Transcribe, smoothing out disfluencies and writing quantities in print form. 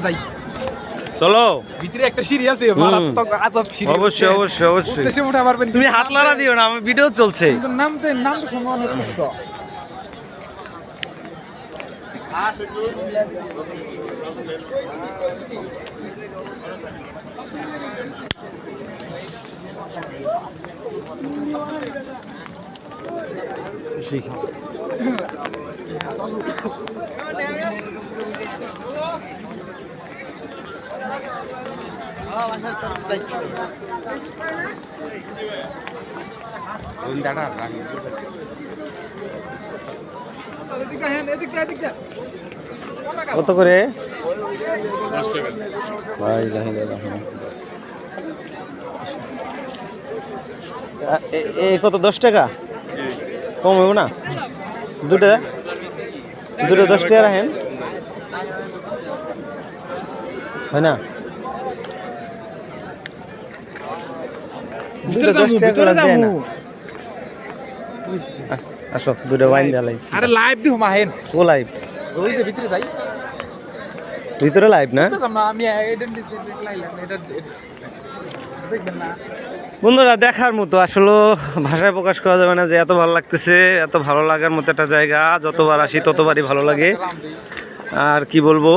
যাই চলো ভিতরে একটা সিঁড়ি আছে মারাত্মক আজব সিঁড়ি অবশ্যই অবশ্যই অবশ্যই উঠতে উঠে পারবেন তুমি হাত লাড়া দিও না আমার ভিডিও চলছে কিন্তু নামতে সময় অনেক কষ্ট কত করে কত 10 টাকা কম হবে না দুটো 10 টাকা রাখেন হয় না দুটো 10 টাকা করে দেয় না আসো দুটো ওয়াইন দেলাই আরে লাইভ দিও মাহেন ও লাইভ ওই যে ভিতরে যাই ভিতরে লাইভ না আমি আইডেন্টিটি লাইলাম এটা দেখবেন না বন্ধুরা দেখার মতো আসলে ভাষায় প্রকাশ করা যাবে না যে এত ভালো লাগতেছে এত ভালো লাগার মতো একটা জায়গা যতবার আসি ততবারই ভালো লাগে আর কি বলবো